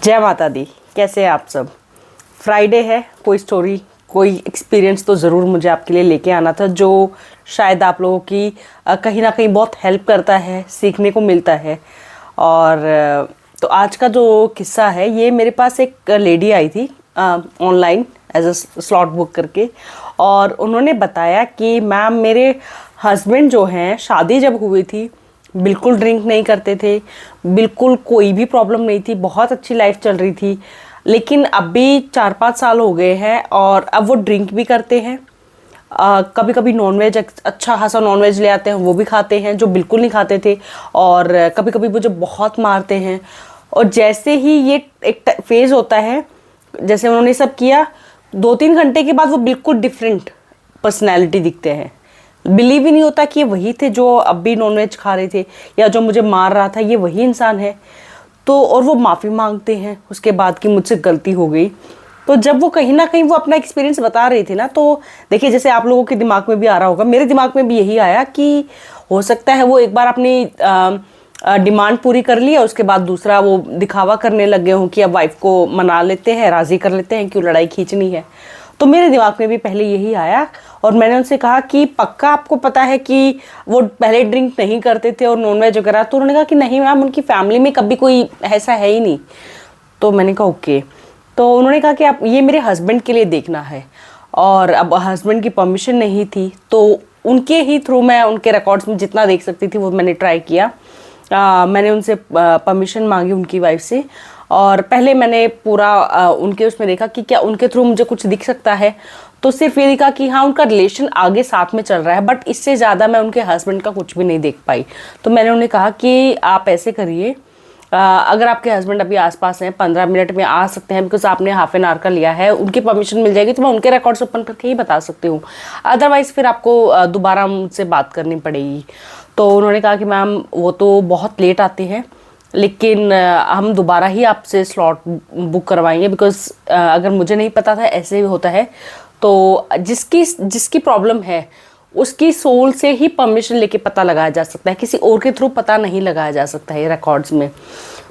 जय माता दी। कैसे हैं आप सब? फ्राइडे है, कोई स्टोरी कोई एक्सपीरियंस तो ज़रूर मुझे आपके लिए लेके आना था जो शायद आप लोगों की कहीं ना कहीं बहुत हेल्प करता है, सीखने को मिलता है। और तो आज का जो किस्सा है, ये मेरे पास एक लेडी आई थी online as a slot book करके, और उन्होंने बताया कि मैम मेरे हस्बैंड जो हैं, शादी जब हुई थी बिल्कुल ड्रिंक नहीं करते थे, बिल्कुल कोई भी प्रॉब्लम नहीं थी, बहुत अच्छी लाइफ चल रही थी। लेकिन अभी 4-5 साल हो गए हैं और अब वो ड्रिंक भी करते हैं। कभी कभी नॉनवेज, अच्छा खासा नॉनवेज ले आते हैं, वो भी खाते हैं जो बिल्कुल नहीं खाते थे। और कभी कभी मुझे बहुत मारते हैं। और जैसे ही ये एक फेज़ होता है, जैसे उन्होंने सब किया, 2-3 घंटे के बाद वो बिल्कुल डिफरेंट पर्सनैलिटी दिखते हैं। बिलीव ही नहीं होता कि ये वही थे जो अब भी नॉनवेज खा रहे थे, या जो मुझे मार रहा था ये वही इंसान है। तो और वो माफ़ी मांगते हैं उसके बाद कि मुझसे गलती हो गई। तो जब वो कहीं ना कहीं वो अपना एक्सपीरियंस बता रही थी ना, तो देखिए जैसे आप लोगों के दिमाग में भी आ रहा होगा, मेरे दिमाग में भी यही आया कि हो सकता है वो एक बार अपनी डिमांड पूरी कर ली है, उसके बाद दूसरा वो दिखावा करने लगे हों कि अब वाइफ को मना लेते हैं, राज़ी कर लेते हैं, क्यों लड़ाई खींचनी है। तो मेरे दिमाग में भी पहले यही आया। और मैंने उनसे कहा कि पक्का आपको पता है कि वो पहले ड्रिंक नहीं करते थे और नॉनवेज वगैरह? तो उन्होंने कहा कि नहीं मैम, उनकी फैमिली में कभी कोई ऐसा है ही नहीं। तो मैंने कहा ओके। तो उन्होंने कहा कि आप ये मेरे हस्बैंड के लिए देखना है। और अब हस्बैंड की परमिशन नहीं थी, तो उनके ही थ्रू मैं उनके रिकॉर्ड्स में जितना देख सकती थी वो मैंने ट्राई किया। मैंने उनसे परमिशन मांगी उनकी वाइफ से, और पहले मैंने पूरा उनके उसमें देखा कि क्या उनके थ्रू मुझे कुछ दिख सकता है। तो सिर्फ ये दिखा कि हाँ, उनका रिलेशन आगे साथ में चल रहा है, बट इससे ज़्यादा मैं उनके हस्बैंड का कुछ भी नहीं देख पाई। तो मैंने उन्हें कहा कि आप ऐसे करिए, अगर आपके हस्बैंड अभी आसपास हैं, 15 मिनट में आ सकते हैं, बिकॉज आपने हाफ एन आवर का लिया है, उनकी परमिशन मिल जाएगी तो मैं उनके रिकॉर्ड्स ओपन करके ही बता सकती हूँ। अदरवाइज़ फिर आपको दोबारा मुझसे बात करनी पड़ेगी। तो उन्होंने कहा कि मैम वो तो बहुत लेट आते हैं, लेकिन हम दोबारा ही आपसे स्लॉट बुक करवाएंगे, बिकॉज अगर मुझे नहीं पता था ऐसे भी होता है, तो जिसकी प्रॉब्लम है उसकी सोल से ही परमिशन लेके पता लगाया जा सकता है, किसी और के थ्रू पता नहीं लगाया जा सकता है रिकॉर्ड्स में।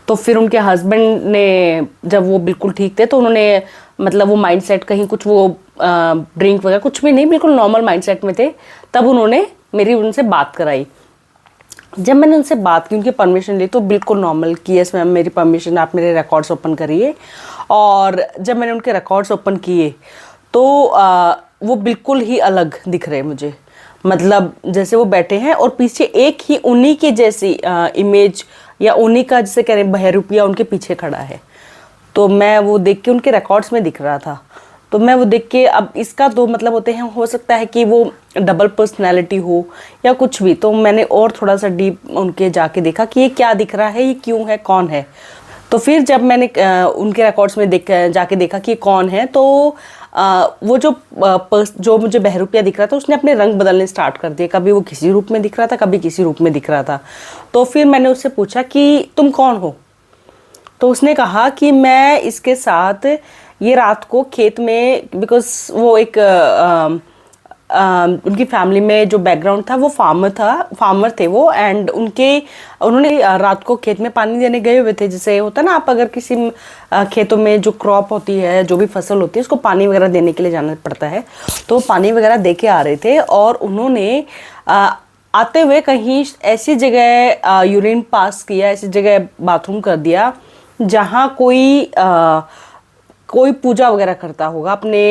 तो फिर उनके हस्बैंड ने, जब वो बिल्कुल ठीक थे, तो उन्होंने मतलब वो माइंडसेट कहीं कुछ वो ड्रिंक वगैरह कुछ भी नहीं, बिल्कुल नॉर्मल माइंडसेट में थे, तब उन्होंने मेरी उनसे बात कराई। जब मैंने उनसे बात की, उनकी परमिशन ली, तो बिल्कुल नॉर्मल कि यस मैम मेरी परमिशन, आप मेरे रिकॉर्ड्स ओपन करिए। और जब मैंने उनके रिकॉर्ड्स ओपन किए तो वो बिल्कुल ही अलग दिख रहे मुझे। मतलब जैसे वो बैठे हैं और पीछे एक ही उन्हीं के जैसी इमेज, या उन्हीं का जैसे कह रहे हैं बहरूपिया उनके पीछे खड़ा है। तो मैं वो देख के, उनके रिकॉर्ड्स में दिख रहा था, तो मैं वो देख के, अब इसका दो मतलब होते हैं, हो सकता है कि वो डबल पर्सनैलिटी हो या कुछ भी। तो मैंने और थोड़ा सा डीप उनके जाके देखा कि ये क्या दिख रहा है, ये क्यों है, कौन है। तो फिर जब मैंने उनके रिकॉर्ड्स में जाके देखा कि कौन है, तो वो जो मुझे बहरूपिया दिख रहा था, उसने अपने रंग बदलने स्टार्ट कर दिए। कभी वो किसी रूप में दिख रहा था, कभी किसी रूप में दिख रहा था। तो फिर मैंने उससे पूछा कि तुम कौन हो? तो उसने कहा कि मैं इसके साथ ये रात को खेत में, बिकॉज वो एक उनकी फैमिली में जो बैकग्राउंड था वो फार्मर थे वो, एंड उन्होंने रात को खेत में पानी देने गए हुए थे। जैसे होता है ना, आप अगर किसी खेतों में जो क्रॉप होती है, जो भी फसल होती है, उसको पानी वगैरह देने के लिए जाना पड़ता है। तो पानी वगैरह दे के आ रहे थे, और उन्होंने आते हुए कहीं ऐसी जगह यूरिन पास किया, ऐसी जगह बाथरूम कर दिया जहाँ कोई पूजा वगैरह करता होगा अपने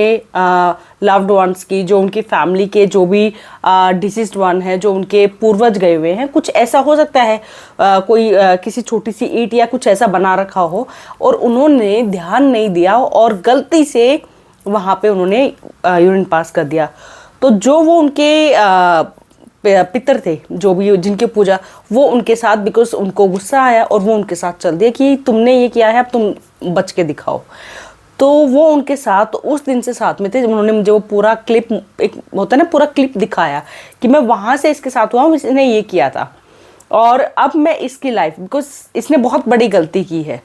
लव्ड वंस की, जो उनकी फैमिली के जो भी डिसीज्ड वन है, जो उनके पूर्वज गए हुए हैं। कुछ ऐसा हो सकता है, कोई किसी छोटी सी ईंट या कुछ ऐसा बना रखा हो, और उन्होंने ध्यान नहीं दिया और गलती से वहाँ पे उन्होंने यूरिन पास कर दिया। तो जो वो उनके पितर थे, जो भी जिनके पूजा, वो उनके साथ, बिकॉज उनको गुस्सा आया और वो उनके साथ चल दिया कि तुमने ये किया है, अब तुम बच के दिखाओ। तो वो उनके साथ उस दिन से साथ में थे। जब उन्होंने मुझे वो पूरा क्लिप, एक होता है ना, पूरा क्लिप दिखाया कि मैं वहाँ से इसके साथ हुआ हूँ, इसने ये किया था, और अब मैं इसकी लाइफ, बिकॉज इसने बहुत बड़ी गलती की है,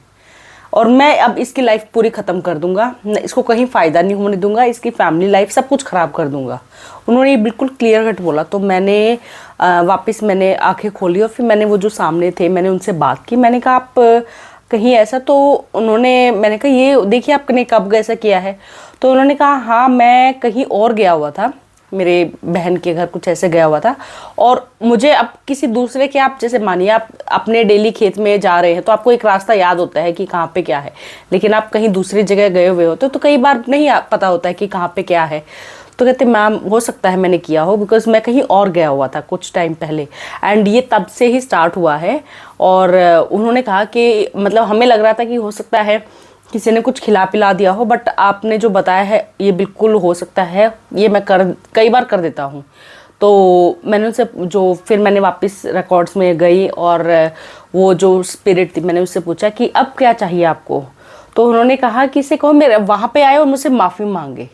और मैं अब इसकी लाइफ पूरी ख़त्म कर दूंगा, इसको कहीं फ़ायदा नहीं होने दूंगा, इसकी फैमिली लाइफ सब कुछ ख़राब कर दूंगा। उन्होंने ये बिल्कुल क्लियर कट बोला। तो मैंने वापस मैंने आंखें खोली, और फिर मैंने वो जो सामने थे, मैंने उनसे बात की। मैंने कहा आप कहीं ऐसा? तो उन्होंने, मैंने कहा ये देखिए आपने कब ऐसा किया है? तो उन्होंने कहा हाँ मैं कहीं और गया हुआ था, मेरे बहन के घर कुछ ऐसे गया हुआ था, और मुझे अब किसी दूसरे के, आप जैसे मानिए आप अपने डेली खेत में जा रहे हैं तो आपको एक रास्ता याद होता है कि कहाँ पे क्या है, लेकिन आप कहीं दूसरी जगह गए हुए होते तो कई बार नहीं पता होता है कि कहाँ पे क्या है। तो कहते मैम हो सकता है मैंने किया हो, बिकॉज मैं कहीं और गया हुआ था कुछ टाइम पहले, एंड ये तब से ही स्टार्ट हुआ है। और उन्होंने कहा कि मतलब हमें लग रहा था कि हो सकता है किसी ने कुछ खिला पिला दिया हो, बट आपने जो बताया है ये बिल्कुल हो सकता है, ये मैं कई बार कर देता हूँ। तो मैंने उनसे फिर मैंने वापस रिकॉर्ड्स में गई और वो जो स्पिरिट थी मैंने उससे पूछा कि अब क्या चाहिए आपको? तो उन्होंने कहा कि इसे कहो मेरे वहाँ पे आए और मुझसे माफ़ी मांगे,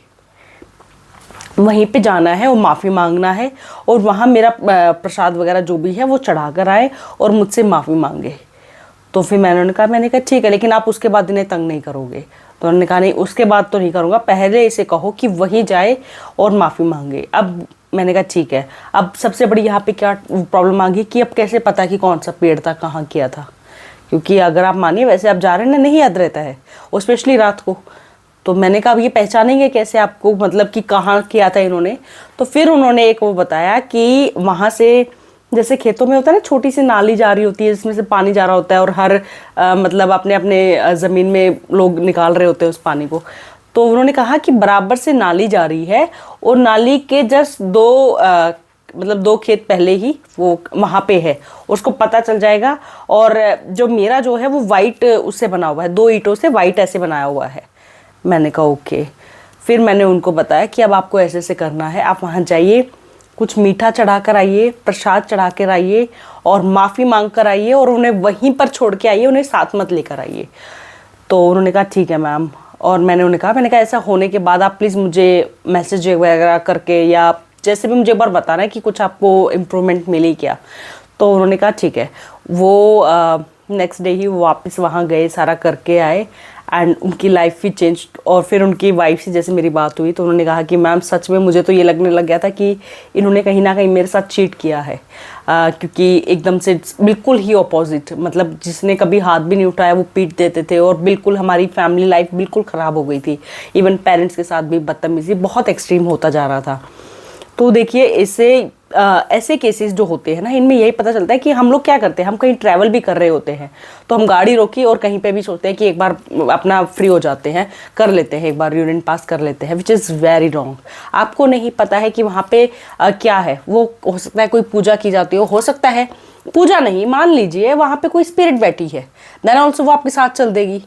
वहीं पे जाना है और माफ़ी मांगना है, और वहाँ मेरा प्रसाद वगैरह जो भी है वो चढ़ा कर आए और मुझसे माफ़ी मांगे। तो फिर मैंने कहा ठीक है, लेकिन आप उसके बाद इन्हें तंग नहीं करोगे? तो उन्होंने कहा नहीं उसके बाद तो नहीं करूँगा, पहले इसे कहो कि वहीं जाए और माफ़ी मांगे। अब मैंने कहा ठीक है। अब सबसे बड़ी यहाँ पे क्या प्रॉब्लम आ गई कि अब कैसे पता कि कौन सा पेड़ था, कहाँ किया था, क्योंकि अगर आप मानिए वैसे आप जा रहे हैं ना, नहीं याद रहता है, और स्पेशली रात को। तो मैंने कहा अब ये पहचानेंगे कैसे आपको, मतलब कि कहाँ किया था इन्होंने? तो फिर उन्होंने एक वो बताया कि वहाँ से जैसे खेतों में होता है ना, छोटी सी नाली जा रही होती है जिसमें से पानी जा रहा होता है, और हर मतलब अपने अपने ज़मीन में लोग निकाल रहे होते हैं उस पानी को। तो उन्होंने कहा कि बराबर से नाली जा रही है, और नाली के जस्ट मतलब 2 खेत पहले ही वो वहाँ पे है, उसको पता चल जाएगा। और जो मेरा जो है वो वाइट उससे बना हुआ है, 2 ईंटों से वाइट ऐसे बनाया हुआ है। मैंने कहा ओके। फिर मैंने उनको बताया कि अब आपको ऐसे ऐसे करना है, आप वहाँ जाइए, कुछ मीठा चढ़ा कर आइए, प्रसाद चढ़ा कर आइए, और माफ़ी मांग कर आइए, और उन्हें वहीं पर छोड़ के आइए, उन्हें साथ मत लेकर आइए। तो उन्होंने कहा ठीक है मैम। और मैंने कहा ऐसा होने के बाद आप प्लीज़ मुझे मैसेज वगैरह करके या जैसे भी मुझे एक बार बताना है कि कुछ आपको इम्प्रूवमेंट मिली क्या। तो उन्होंने कहा ठीक है। वो नेक्स्ट डे ही वापस वहाँ गए, सारा करके आए, एंड उनकी लाइफ भी चेंज। और फिर उनकी वाइफ से जैसे मेरी बात हुई तो उन्होंने कहा कि मैम सच में मुझे तो ये लगने लग गया था कि इन्होंने कहीं ना कहीं मेरे साथ चीट किया है, क्योंकि एकदम से बिल्कुल ही ऑपोजिट, मतलब जिसने कभी हाथ भी नहीं उठाया वो पीट देते थे, और बिल्कुल हमारी फैमिली लाइफ बिल्कुल ख़राब हो गई थी। इवन पेरेंट्स के साथ भी बदतमीजी बहुत एक्सट्रीम होता जा रहा था। तो देखिए ऐसे केसेस जो होते हैं ना, इनमें यही पता चलता है कि हम लोग क्या करते हैं, हम कहीं ट्रैवल भी कर रहे होते हैं तो हम गाड़ी रोकी और कहीं पे भी सोचते हैं कि एक बार अपना फ्री हो जाते हैं, कर लेते हैं, एक बार यूरिन पास कर लेते हैं, विच इज़ वेरी रॉन्ग। आपको नहीं पता है कि वहाँ पे क्या है। वो हो सकता है कोई पूजा की जाती हो सकता है पूजा नहीं, मान लीजिए वहाँ पे कोई स्पिरिट बैठी है, देन ऑल्सो वो आपके साथ चल देगी,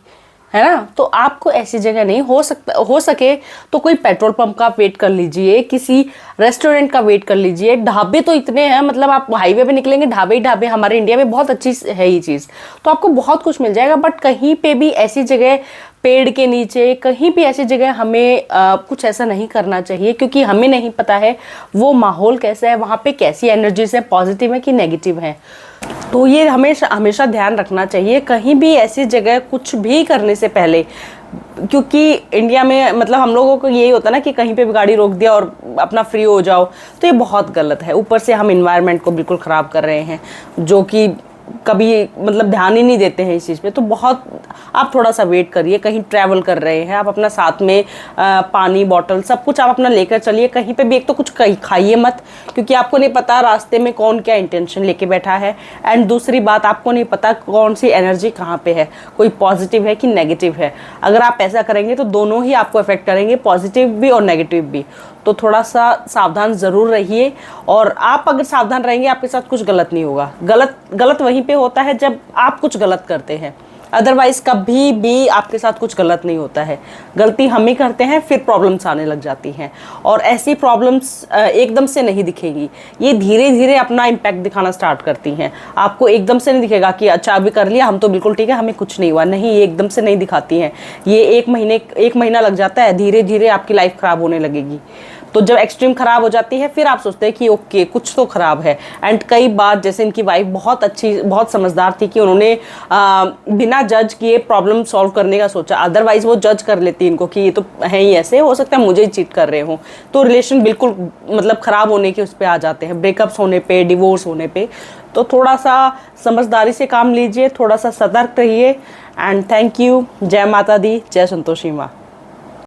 है ना। तो आपको ऐसी जगह नहीं हो सके तो कोई पेट्रोल पंप का वेट कर लीजिए, किसी रेस्टोरेंट का वेट कर लीजिए। ढाबे तो इतने हैं, मतलब आप हाईवे पे निकलेंगे ढाबे ही ढाबे, हमारे इंडिया में बहुत अच्छी है ये चीज़, तो आपको बहुत कुछ मिल जाएगा। बट कहीं पे भी ऐसी जगह, पेड़ के नीचे कहीं भी ऐसी जगह हमें कुछ ऐसा नहीं करना चाहिए, क्योंकि हमें नहीं पता है वो माहौल कैसा है, वहाँ पे कैसी एनर्जीज है, पॉजिटिव है कि नेगेटिव है। तो ये हमेशा हमेशा ध्यान रखना चाहिए कहीं भी ऐसी जगह कुछ भी करने से पहले, क्योंकि इंडिया में मतलब हम लोगों को यही होता है ना कि कहीं पे भी गाड़ी रोक दिया और अपना फ्री हो जाओ, तो ये बहुत गलत है। ऊपर से हम इन्वायरमेंट को बिल्कुल ख़राब कर रहे हैं, जो कि कभी मतलब ध्यान ही नहीं देते हैं इस चीज़ पे। तो बहुत आप थोड़ा सा वेट करिए, कहीं ट्रैवल कर रहे हैं आप अपना साथ में पानी बॉटल सब कुछ आप अपना लेकर चलिए। कहीं पे भी एक तो कुछ खाइए मत, क्योंकि आपको नहीं पता रास्ते में कौन क्या इंटेंशन लेके बैठा है, एंड दूसरी बात आपको नहीं पता कौन सी एनर्जी कहाँ पे है, कोई पॉजिटिव है कि नेगेटिव है। अगर आप ऐसा करेंगे तो दोनों ही आपको अफेक्ट करेंगे, पॉजिटिव भी और नेगेटिव भी। तो थोड़ा सा सावधान ज़रूर रहिए, और आप अगर सावधान रहेंगे आपके साथ कुछ गलत नहीं होगा। गलत वहीं पे होता है जब आप कुछ गलत करते हैं, अदरवाइज कभी भी आपके साथ कुछ गलत नहीं होता है। गलती हम ही करते हैं, फिर प्रॉब्लम्स आने लग जाती हैं, और ऐसी प्रॉब्लम्स एकदम से नहीं दिखेंगी, ये धीरे धीरे अपना इम्पैक्ट दिखाना स्टार्ट करती हैं। आपको एकदम से नहीं दिखेगा कि अच्छा अभी कर लिया हम तो बिल्कुल ठीक है, हमें कुछ नहीं हुआ, नहीं, ये एकदम से नहीं दिखाती हैं। ये एक महीना लग जाता है, धीरे धीरे आपकी लाइफ ख़राब होने लगेगी। तो जब एक्सट्रीम ख़राब हो जाती है फिर आप सोचते हैं कि ओके कुछ तो ख़राब है। एंड कई बार जैसे इनकी वाइफ बहुत अच्छी, बहुत समझदार थी कि उन्होंने बिना जज किए प्रॉब्लम सॉल्व करने का सोचा, अदरवाइज वो जज कर लेती इनको कि ये तो है ही ऐसे, हो सकता है मुझे ही चीट कर रहे हो, तो रिलेशन बिल्कुल मतलब ख़राब होने के उस पर आ जाते हैं, ब्रेकअप्स होने पे, डिवोर्स होने पे। तो थोड़ा सा समझदारी से काम लीजिए, थोड़ा सा सतर्क रहिए, एंड थैंक यू। जय माता दी, जय संतोषी माँ।